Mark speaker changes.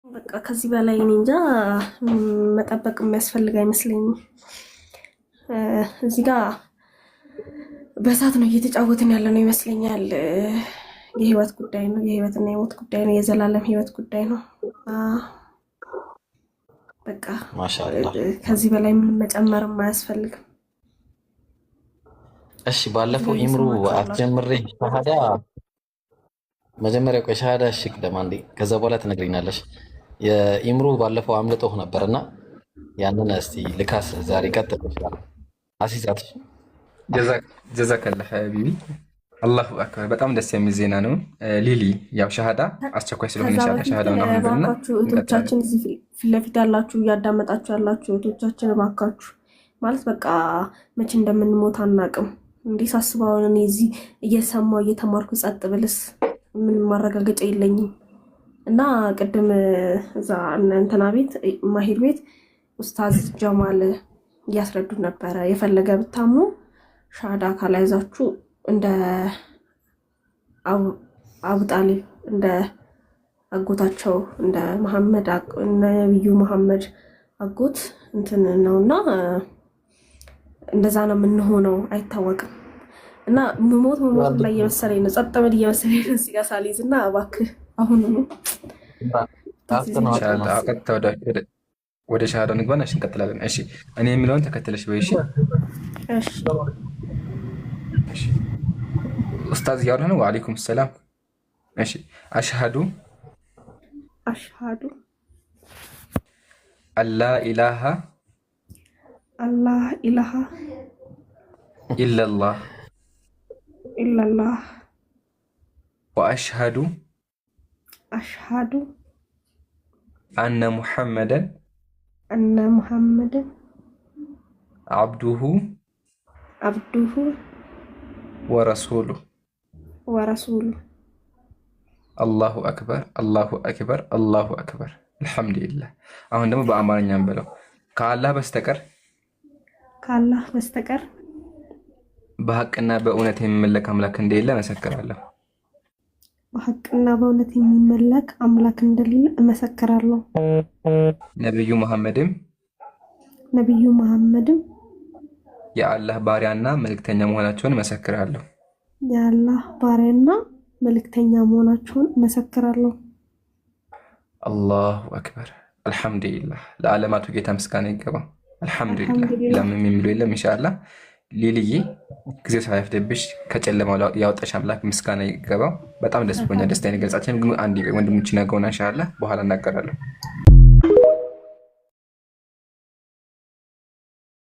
Speaker 1: በቃ ከዚህ በላይ እኔ እንጃ መጠበቅ የሚያስፈልግ አይመስለኝም። እዚህ ጋር በእሳት ነው እየተጫወትን ያለ ነው ይመስለኛል። የህይወት ጉዳይ ነው፣ የህይወትና የሞት ጉዳይ ነው፣ የዘላለም ህይወት ጉዳይ ነው። በቃ
Speaker 2: ማሻአላህ።
Speaker 1: ከዚህ በላይ ምንም መጨመርም አያስፈልግም።
Speaker 2: እሺ ባለፈው ኢምሩ አትጀምሬ ሻሃዳ መጀመሪያ ቆይ ሻሃዳ እሺ ቅደም አንዴ፣ ከዛ በኋላ ትነግሪናለሽ። የኢምሩ ባለፈው አምልጦህ ነበርና ያንን እስቲ ልካስ ዛሬ ቀጥል አሲዛት።
Speaker 3: ጀዛከላህ ሀቢቢ። አላሁ አክበር። በጣም ደስ የሚል ዜና ነው። ሊሊ ያው ሻሃዳ አስቸኳይ ስለሆነ ኢንሻአላህ ሻሃዳውን አሁን ብለና
Speaker 1: እህቶቻችን እዚህ ፊት ለፊት ያላችሁ እያዳመጣችሁ ያላችሁ እህቶቻችን እባካችሁ ማለት በቃ መቼ እንደምንሞት አናቅም። እንዲህ ሳስበውን እኔ እዚህ እየሰማሁ እየተማርኩ ጸጥ ብልስ ምንም ማረጋገጫ የለኝም። እና ቅድም እዛ እንትና ቤት ማሂር ቤት ኡስታዝ ጀማል እያስረዱ ነበረ። የፈለገ ብታምኑ ሻሃዳ ካላያዛችሁ እንደ አቡ ጣሊብ እንደ አጎታቸው እንደ መሐመድ ነብዩ መሐመድ አጎት እንትን ነውና እንደዛ ነው የምንሆነው፣ አይታወቅም። እና መሞት ላይ እየመሰለኝ ነው፣ ጸጥ ብል እየመሰለኝ ነው። እዚህ ጋር ሳልይዝ እና እባክህ አሁን ነው
Speaker 3: ወደ ሻሃዳው ንግባና እሺ እንቀጥላለን። እሺ እኔ የሚለውን ተከትለሽ በይ። እሺ ኡስታዝ እያወራህ ነው። ወአለይኩም ሰላም። እሺ አሽሃዱ አላ ኢላሃ ኢለላህ ወአሽሃዱ አነ ሙሐመደን አብዱሁ ወረሱሉ አላሁ አክበር አላሁ አክበር አላሁ አክበር አልሐምዱሊላህ። አሁን ደግሞ በአማርኛ እንበለው። ከአላህ በስተቀር በሐቅና በእውነት የሚመለክ አምላክ እንደሌለ እመሰክራለሁ።
Speaker 1: በሐቅና በእውነት የሚመለክ አምላክ እንደሌለ እመሰክራለሁ።
Speaker 3: ነብዩ
Speaker 1: መሐመድም
Speaker 3: የአላህ ባሪያና መልእክተኛ መሆናቸውን እመሰክራለሁ።
Speaker 1: የአላህ ባሪያና መልእክተኛ መሆናቸውን እመሰክራለሁ።
Speaker 3: አላሁ አክበር አልሐምዱሊላህ። ለዓለማቱ ጌታ ምስጋና ይገባው። አልሐምዱሊላህ። ለምን የሚለው የለም። ኢንሻአላህ ሊልዬ ጊዜው ሳያፍደብሽ ከጨለማው ያወጣሽ አምላክ ምስጋና ይገባው። በጣም ደስ ብሎኛል። ደስታዬን ገልጻችን ግን አንድ ወንድሞች ነገውና ኢንሻአላህ በኋላ እናገራለሁ።